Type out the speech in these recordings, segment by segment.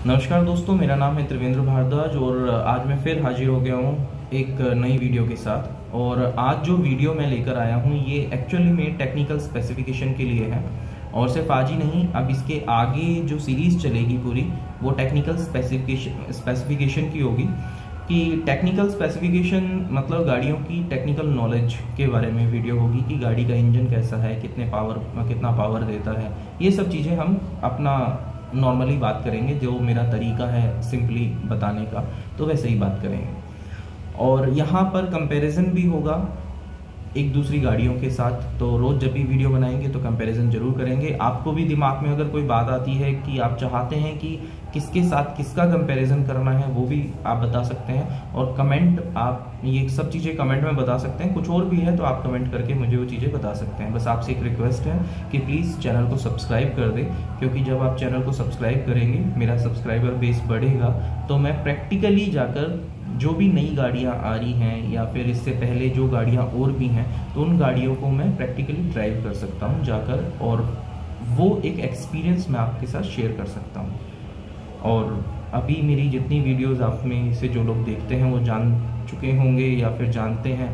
नमस्कार दोस्तों, मेरा नाम है त्रिवेंद्र भारद्वाज और आज मैं फिर हाजिर हो गया हूँ एक नई वीडियो के साथ। और आज जो वीडियो मैं लेकर आया हूँ ये एक्चुअली में टेक्निकल स्पेसिफिकेशन के लिए है। और सिर्फ आज ही नहीं, अब इसके आगे जो सीरीज़ चलेगी पूरी वो टेक्निकल स्पेसिफिकेशन की होगी। कि टेक्निकल स्पेसिफिकेशन मतलब गाड़ियों की टेक्निकल नॉलेज के बारे में वीडियो होगी कि गाड़ी का इंजन कैसा है, कितना पावर देता है, ये सब चीज़ें हम अपना नॉर्मली बात करेंगे। जो मेरा तरीका है सिंपली बताने का, तो वैसे ही बात करेंगे। और यहाँ पर कंपैरिजन भी होगा एक दूसरी गाड़ियों के साथ। तो रोज़ जब भी वीडियो बनाएंगे तो कंपैरिजन जरूर करेंगे। आपको भी दिमाग में अगर कोई बात आती है कि आप चाहते हैं कि किसके साथ किसका कंपैरिजन करना है, वो भी आप बता सकते हैं। और कमेंट, आप ये सब चीज़ें कमेंट में बता सकते हैं। कुछ और भी है तो आप कमेंट करके मुझे वो चीज़ें बता सकते हैं। बस आपसे एक रिक्वेस्ट है कि प्लीज़ चैनल को सब्सक्राइब कर दें, क्योंकि जब आप चैनल को सब्सक्राइब करेंगे मेरा सब्सक्राइबर बेस बढ़ेगा। तो मैं प्रैक्टिकली जाकर जो भी नई गाड़ियाँ आ रही हैं या फिर इससे पहले जो गाड़ियाँ और भी हैं, तो उन गाड़ियों को मैं प्रैक्टिकली ड्राइव कर सकता हूँ जाकर, और वो एक एक्सपीरियंस मैं आपके साथ शेयर कर सकता हूँ। और अभी मेरी जितनी वीडियोस आप में से जो लोग देखते हैं वो जान चुके होंगे या फिर जानते हैं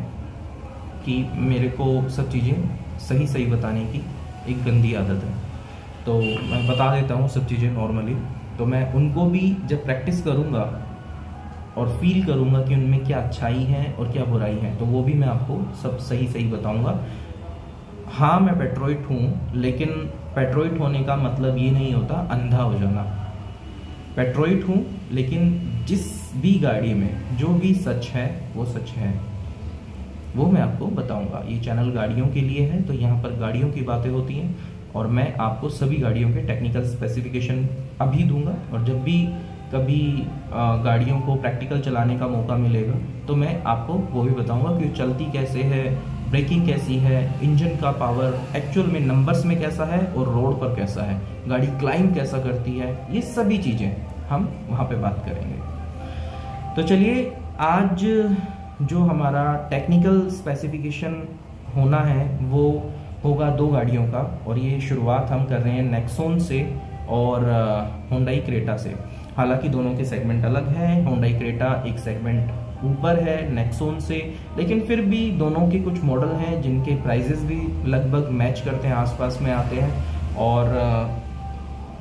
कि मेरे को सब चीज़ें सही सही बताने की एक गंदी आदत है। तो मैं बता देता हूँ सब चीज़ें नॉर्मली। तो मैं उनको भी जब प्रैक्टिस करूँगा और फील करूँगा कि उनमें क्या अच्छाई है और क्या बुराई है, तो वो भी मैं आपको सब सही सही बताऊँगा। हाँ, मैं पेट्रोइट हूँ, लेकिन पेट्रोइट होने का मतलब ये नहीं होता अंधा हो जाना। पेट्रोइट हूँ, लेकिन जिस भी गाड़ी में जो भी सच है वो सच है, वो मैं आपको बताऊँगा। ये चैनल गाड़ियों के लिए है, तो यहाँ पर गाड़ियों की बातें होती हैं और मैं आपको सभी गाड़ियों के टेक्निकल स्पेसिफिकेशन अभी दूंगा। और जब भी कभी गाड़ियों को प्रैक्टिकल चलाने का मौका मिलेगा तो मैं आपको वो भी बताऊंगा कि चलती कैसे है, ब्रेकिंग कैसी है, इंजन का पावर एक्चुअल में नंबर्स में कैसा है और रोड पर कैसा है, गाड़ी क्लाइंब कैसा करती है, ये सभी चीज़ें हम वहाँ पे बात करेंगे। तो चलिए, आज जो हमारा टेक्निकल स्पेसिफिकेशन होना है वो होगा दो गाड़ियों का। और ये शुरुआत हम कर रहे हैं नेक्सॉन से और होंडाई क्रेटा से। हालांकि दोनों के सेगमेंट अलग हैं, होंडाई क्रेटा एक सेगमेंट ऊपर है नेक्सॉन से, लेकिन फिर भी दोनों के कुछ मॉडल हैं जिनके प्राइजेस भी लगभग मैच करते हैं, आसपास में आते हैं। और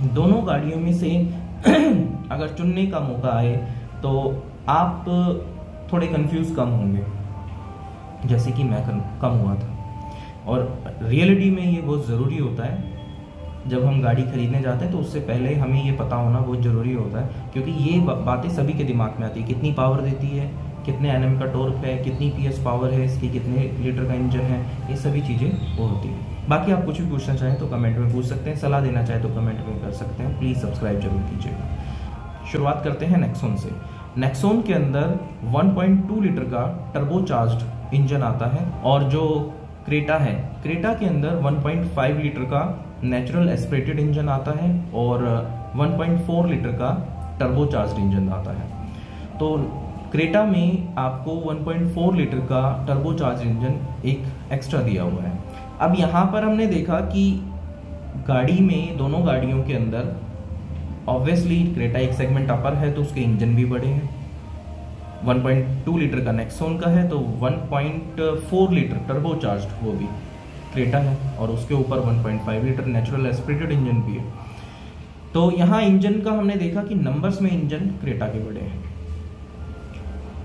दोनों गाड़ियों में से अगर चुनने का मौका आए तो आप थोड़े कंफ्यूज कम होंगे, जैसे कि मैं कम हुआ था। और रियलिटी में ये बहुत ज़रूरी होता है। जब हम गाड़ी खरीदने जाते हैं तो उससे पहले हमें ये पता होना बहुत ज़रूरी होता है, क्योंकि ये बातें सभी के दिमाग में आती है। कितनी पावर देती है, कितने एनएम का टॉर्क है, कितनी पीएस पावर है इसकी, कितने लीटर का इंजन है, ये सभी चीज़ें वो होती है। बाकी आप कुछ भी पूछना चाहें तो कमेंट में पूछ सकते हैं, सलाह देना चाहें तो कमेंट में कर सकते हैं। प्लीज़ सब्सक्राइब जरूर कीजिएगा। शुरुआत करते हैं नेक्सॉन से। नेक्सॉन के अंदर 1.2 लीटर का टर्बोचार्ज्ड इंजन आता है, और जो क्रेटा है, क्रेटा के अंदर 1.5 लीटर का नेचुरल एस्पिरेटेड इंजन आता है और 1.4 लीटर का टर्बोचार्ज्ड इंजन आता है। तो क्रेटा में आपको 1.4 लीटर का टर्बोचार्ज्ड इंजन एक एक्स्ट्रा दिया हुआ है। अब यहाँ पर हमने देखा कि गाड़ी में, दोनों गाड़ियों के अंदर ऑब्वियसली क्रेटा एक सेगमेंट अपर है तो उसके इंजन भी बड़े हैं। 1.2 लीटर का नेक्सॉन का है तो 1.4 लीटर टर्बोचार्ज्ड वो भी क्रेटा है, और उसके ऊपर 1.5 लीटर नेचुरल एस्पिरेटेड इंजन भी है। तो यहाँ इंजन का हमने देखा कि नंबर्स में इंजन क्रेटा के बड़े हैं।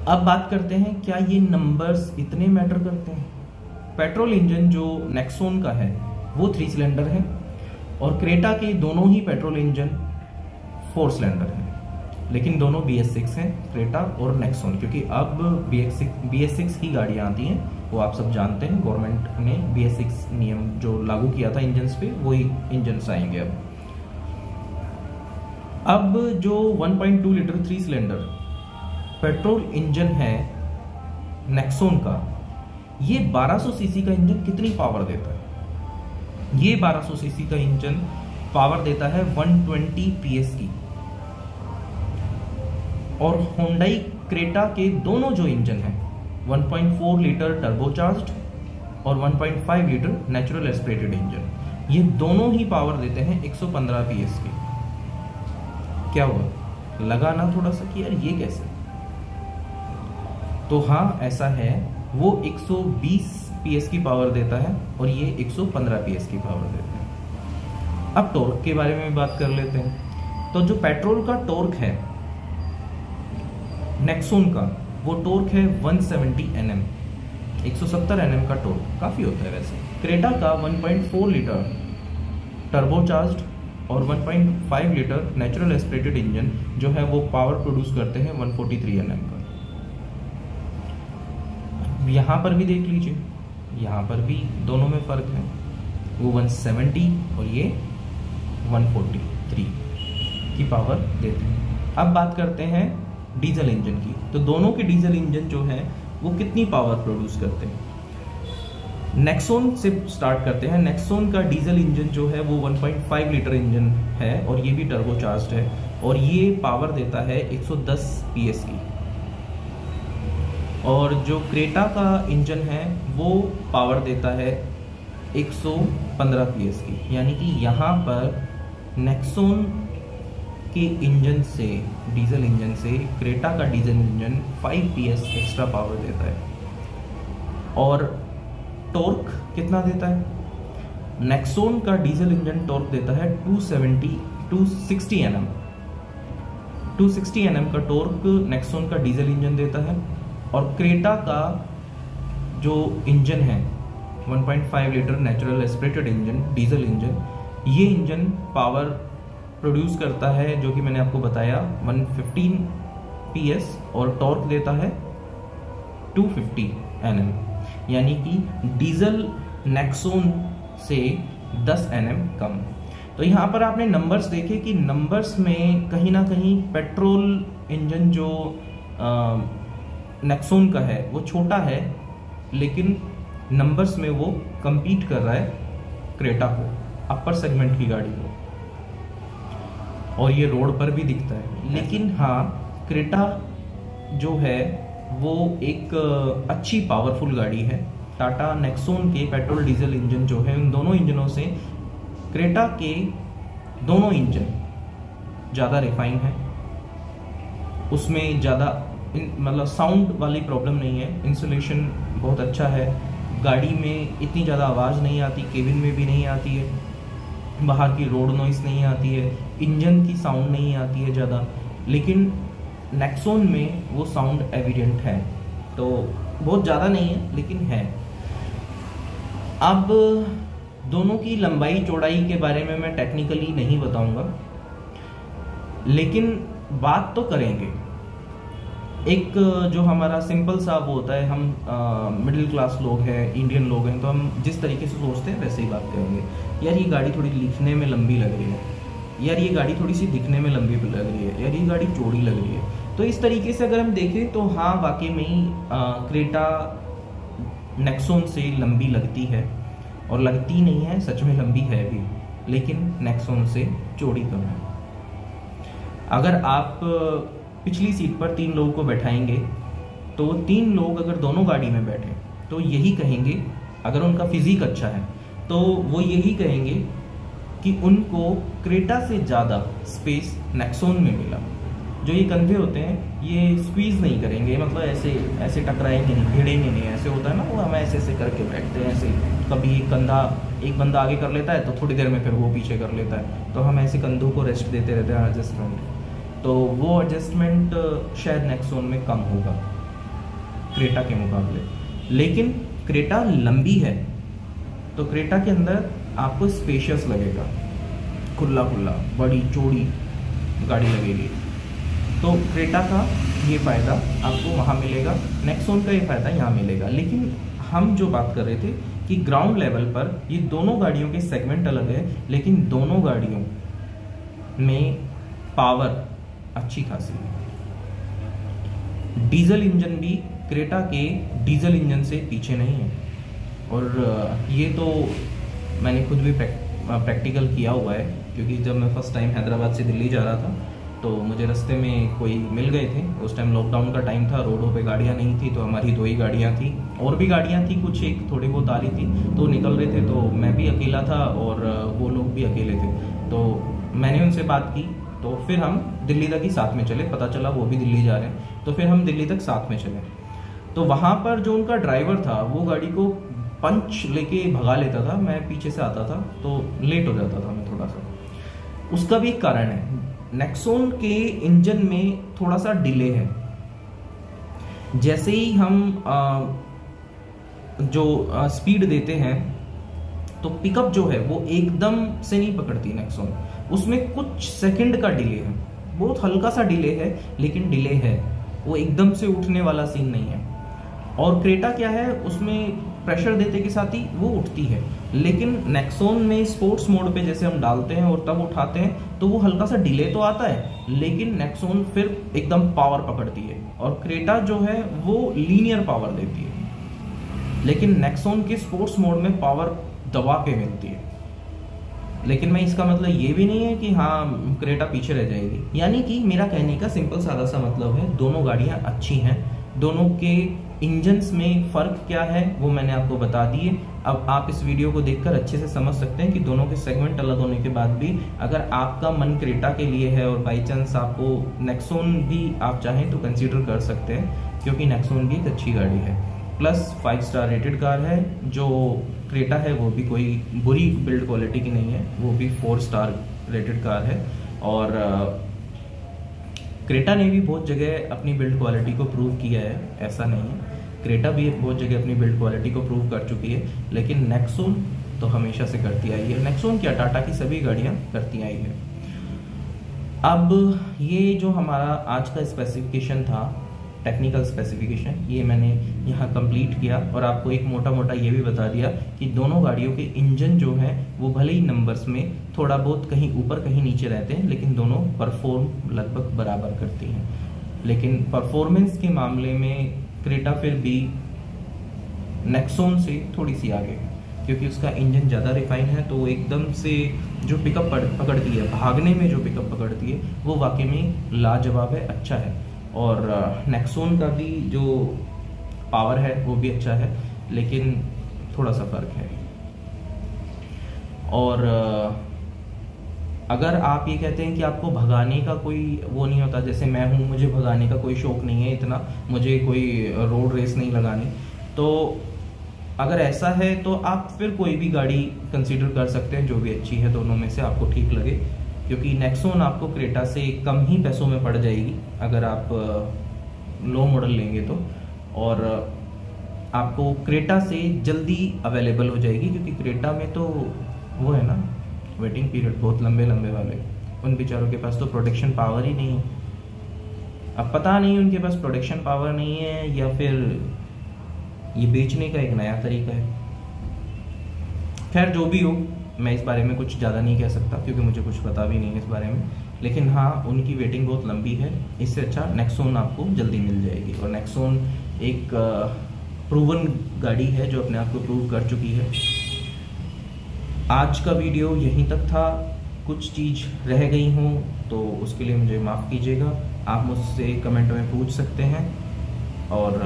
अब बात करते हैं, क्या ये नंबर्स इतने मैटर करते हैं? पेट्रोल इंजन जो नेक्सॉन का है वो 3 सिलेंडर है, और क्रेटा के दोनों ही पेट्रोल इंजन 4 सिलेंडर हैं, लेकिन दोनों BS6 हैं, क्रेटा और नेक्सॉन। क्योंकि अब BS6 की गाड़ियाँ आती हैं, वो आप सब जानते हैं। गवर्नमेंट ने BS6 नियम जो लागू किया था इंजन्स पे, वही इंजन्स आएंगे अब जो 1.2 लीटर 3 सिलेंडर पेट्रोल इंजन है नेक्सॉन का, ये 1200 सीसी का इंजन कितनी पावर देता है? ये 1200 सीसी का इंजन पावर देता है 120 PS की। और होंडाई क्रेटा के दोनों जो इंजन हैं, 1.4 लीटर टर्बोचार्ज्ड और 1.5 लीटर नेचुरल एस्पिरेटेड इंजन, ये दोनों ही पावर देते हैं 115 PS की। क्या हुआ? लगा ना थोड़ा सा कि यार ये कैसे। तो हाँ ऐसा है, वो 120 PS की पावर देता है और ये 115 PS की पावर देता है। अब टॉर्क के बारे में बात कर लेते हैं। तो जो पेट्रोल का टॉर्क है नेक्सॉन का, वो टॉर्क है 170 Nm, 170 Nm का टॉर्क काफी होता है वैसे। क्रेटा का 1.4 लीटर टर्बोचार्ज्ड और 1.5 लीटर नेचुरल एस्पिरेटेड इंजन जो है वो पावर प्रोड्यूस करते हैं 143 Nm का। यहाँ पर भी देख लीजिए, यहाँ पर भी दोनों में फर्क है, वो 170 और ये 143 की पावर देते हैं। अब बात करते हैं डीजल इंजन की। तो दोनों के डीजल इंजन जो है वो कितनी पावर प्रोड्यूस करते हैं। नेक्सॉन से स्टार्ट करते हैं। नेक्सॉन का डीजल इंजन जो है वो 1.5 लीटर इंजन है और ये भी टर्बोचार्ज्ड है और ये पावर देता है 110 PS की। और जो क्रेटा का इंजन है वो पावर देता है 115 PS की। यानी कि यहाँ पर नेक्सॉन के इंजन से, डीजल इंजन से क्रेटा का diesel engine 5 PS extra power देता है। और टॉर्क कितना देता है? नेक्सॉन का डीजल इंजन टॉर्क देता है 260 Nm। 260 Nm का टॉर्क नेक्सॉन का डीजल इंजन देता है। और क्रेटा का जो इंजन है 1.5 litre natural aspirated engine, diesel engine, ये इंजन पावर प्रोड्यूस करता है जो कि मैंने आपको बताया 115 PS और टॉर्क देता है 250 Nm। यानी कि डीजल नेक्सॉन से 10 Nm कम। तो यहाँ पर आपने नंबर्स देखे कि नंबर्स में कहीं ना कहीं पेट्रोल इंजन जो नेक्सॉन का है वो छोटा है, लेकिन नंबर्स में वो compete कर रहा है क्रेटा को, अपर सेगमेंट की गाड़ी को, और ये रोड पर भी दिखता है। लेकिन हाँ, क्रेटा जो है वो एक अच्छी पावरफुल गाड़ी है। टाटा नेक्सॉन के पेट्रोल डीजल इंजन जो है, उन दोनों इंजनों से क्रेटा के दोनों इंजन ज़्यादा रिफाइन है, उसमें ज़्यादा मतलब साउंड वाली प्रॉब्लम नहीं है, इंसुलेशन बहुत अच्छा है, गाड़ी में इतनी ज़्यादा आवाज़ नहीं आती, केबिन में भी नहीं आती है, बाहर की रोड नॉइस नहीं आती है, इंजन की साउंड नहीं आती है ज़्यादा। लेकिन नेक्सॉन में वो साउंड एविडेंट है, तो बहुत ज़्यादा नहीं है लेकिन है। अब दोनों की लंबाई चौड़ाई के बारे में मैं टेक्निकली नहीं बताऊंगा, लेकिन बात तो करेंगे। एक जो हमारा सिंपल सा वो होता है, हम मिडिल क्लास लोग हैं, इंडियन लोग हैं, तो हम जिस तरीके से सोचते हैं वैसे ही बात करेंगे। यार ये गाड़ी थोड़ी दिखने में लंबी लग रही है, यार ये गाड़ी थोड़ी सी दिखने में लंबी लग रही है, यार ये गाड़ी चौड़ी लग रही है। तो इस तरीके से अगर हम देखें तो हाँ, वाकई में ही क्रेटा नेक्सॉन से लंबी लगती है, और लगती नहीं है, सच में लंबी है भी, लेकिन नेक्सॉन से चौड़ी कम है। अगर आप पिछली सीट पर 3 लोगों को बैठाएंगे तो 3 लोग अगर दोनों गाड़ी में बैठे तो यही कहेंगे, अगर उनका फिजिक अच्छा है तो वो यही कहेंगे कि उनको क्रेटा से ज़्यादा स्पेस नेक्सॉन में मिला। जो ये कंधे होते हैं ये स्क्वीज नहीं करेंगे, मतलब ऐसे ऐसे टकराएंगे नहीं, भिड़ेंगे नहीं, ऐसे होता है ना, वो हम ऐसे ऐसे करके बैठते हैं, ऐसे कभी एक बंदा आगे कर लेता है तो थोड़ी देर में फिर वो पीछे कर लेता है, तो हम ऐसे कंधों को रेस्ट देते रहते हैं, एडजस्टमेंट। तो वो एडजस्टमेंट शायद नेक्सॉन में कम होगा क्रेटा के मुकाबले। लेकिन क्रेटा लंबी है तो क्रेटा के अंदर आपको स्पेशियस लगेगा, खुला खुला बड़ी चौड़ी गाड़ी लगेगी। तो क्रेटा का ये फ़ायदा आपको वहाँ मिलेगा, नेक्सॉन का ये फ़ायदा यहाँ मिलेगा। लेकिन हम जो बात कर रहे थे कि ग्राउंड लेवल पर ये दोनों गाड़ियों के सेगमेंट अलग है, लेकिन दोनों गाड़ियों में पावर अच्छी खासी है। डीजल इंजन भी क्रेटा के डीजल इंजन से पीछे नहीं है, और ये तो मैंने खुद भी प्रैक्टिकल किया हुआ है, क्योंकि जब मैं फर्स्ट टाइम हैदराबाद से दिल्ली जा रहा था तो मुझे रास्ते में कोई मिल गए थे। उस टाइम लॉकडाउन का टाइम था, रोडों पे गाड़ियाँ नहीं थी, तो हमारी 2 ही गाड़ियाँ थी, और भी गाड़ियाँ थी कुछ, एक थोड़ी बहुत आ रही थी, तो निकल रहे थे, तो मैं भी अकेला था और वो लोग भी अकेले थे। तो मैंने उनसे बात की तो फिर हम दिल्ली तक ही साथ में चले, पता चला वो भी दिल्ली जा रहे हैं, तो फिर हम दिल्ली तक साथ में चले। तो वहाँ पर जो उनका ड्राइवर था वो गाड़ी को पंच लेके भगा लेता था, मैं पीछे से आता था तो लेट हो जाता था मैं थोड़ा सा। उसका भी एक कारण है, नेक्सॉन के इंजन में थोड़ा सा डिले है। जैसे ही हम जो स्पीड देते हैं तो पिकअप जो है वो एकदम से नहीं पकड़ती नेक्सॉन, उसमें कुछ सेकंड का डिले है, बहुत हल्का सा डिले है लेकिन डिले है, वो एकदम से उठने वाला सीन नहीं है। और क्रेटा क्या है, उसमें प्रेशर देते के साथ ही वो उठती है, लेकिन नेक्सॉन में स्पोर्ट्स मोड पे जैसे हम डालते हैं और तब उठाते हैं तो वो हल्का सा डिले तो आता है, लेकिन नेक्सॉन फिर एकदम पावर पकड़ती है। और क्रेटा जो है वो लीनियर पावर देती है, लेकिन नेक्सॉन के स्पोर्ट्स मोड में पावर दबा के मिलती है। लेकिन मैं इसका मतलब ये भी नहीं है कि हाँ क्रेटा पीछे रह जाएगी, यानी कि मेरा कहने का सिंपल सादा सा मतलब है, दोनों गाड़ियां अच्छी हैं, दोनों के इंजन्स में फ़र्क क्या है वो मैंने आपको बता दिए। अब आप इस वीडियो को देखकर अच्छे से समझ सकते हैं कि दोनों के सेगमेंट अलग होने के बाद भी अगर आपका मन क्रेटा के लिए है और बाई चांस आपको नेक्सॉन भी आप चाहें तो कंसीडर कर सकते हैं, क्योंकि नेक्सॉन भी एक अच्छी गाड़ी है, प्लस 5 स्टार रेटेड कार है। जो क्रेटा है वो भी कोई बुरी बिल्ड क्वालिटी की नहीं है, वो भी 4 स्टार रेटेड कार है। और क्रेटा ने भी बहुत जगह अपनी बिल्ड क्वालिटी को प्रूव किया है, ऐसा नहीं है, क्रेटा भी बहुत जगह अपनी बिल्ड क्वालिटी को प्रूव कर चुकी है, लेकिन नेक्सॉन तो हमेशा से करती आई है। नेक्सॉन क्या, टाटा की सभी गाड़ियां करती आई है। अब ये जो हमारा आज का स्पेसिफिकेशन था, टेक्निकल स्पेसिफिकेशन, ये मैंने यहाँ कंप्लीट किया और आपको एक मोटा मोटा ये भी बता दिया कि दोनों गाड़ियों के इंजन जो हैं वो भले ही नंबर्स में थोड़ा बहुत कहीं ऊपर कहीं नीचे रहते हैं, लेकिन दोनों परफॉर्म लगभग बराबर करती हैं। लेकिन परफॉर्मेंस के मामले में क्रेटा फिर भी नेक्सॉन से थोड़ी सी आगे है, क्योंकि उसका इंजन ज़्यादा रिफाइन है, तो वो एकदम से जो पिकअप पकड़ती है, भागने में जो पिकअप पकड़ती है वो वाकई में लाजवाब है, अच्छा है। और नेक्सॉन का भी जो पावर है वो भी अच्छा है, लेकिन थोड़ा सा फर्क है। और अगर आप ये कहते हैं कि आपको भगाने का कोई वो नहीं होता, जैसे मैं हूँ, मुझे भगाने का कोई शौक नहीं है इतना, मुझे कोई रोड रेस नहीं लगानी, तो अगर ऐसा है तो आप फिर कोई भी गाड़ी कंसीडर कर सकते हैं जो भी अच्छी है, दोनों में से आपको ठीक लगे, क्योंकि नेक्सॉन आपको क्रेटा से कम ही पैसों में पड़ जाएगी अगर आप लो मॉडल लेंगे तो, और आपको क्रेटा से जल्दी अवेलेबल हो जाएगी, क्योंकि क्रेटा में तो वो है ना वेटिंग पीरियड बहुत लंबे लंबे वाले, उन बेचारों के पास तो प्रोडक्शन पावर ही नहीं है। अब पता नहीं उनके पास प्रोडक्शन पावर नहीं है या फिर ये बेचने का एक नया तरीका है। खैर जो भी हो, मैं इस बारे में कुछ ज़्यादा नहीं कह सकता क्योंकि मुझे कुछ पता भी नहीं है इस बारे में, लेकिन हाँ उनकी वेटिंग बहुत लंबी है, इससे अच्छा नेक्सॉन आपको जल्दी मिल जाएगी। और नेक्सॉन एक प्रूवन गाड़ी है जो अपने आप को प्रूव कर चुकी है। आज का वीडियो यहीं तक था, कुछ चीज़ रह गई हूँ तो उसके लिए मुझे माफ़ कीजिएगा, आप मुझसे कमेंट में पूछ सकते हैं, और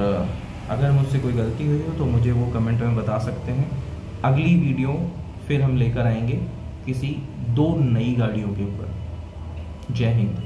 अगर मुझसे कोई गलती हुई हो तो मुझे वो कमेंट में बता सकते हैं। अगली वीडियो फिर हम लेकर आएंगे किसी 2 नई गाड़ियों के ऊपर। जय हिंद।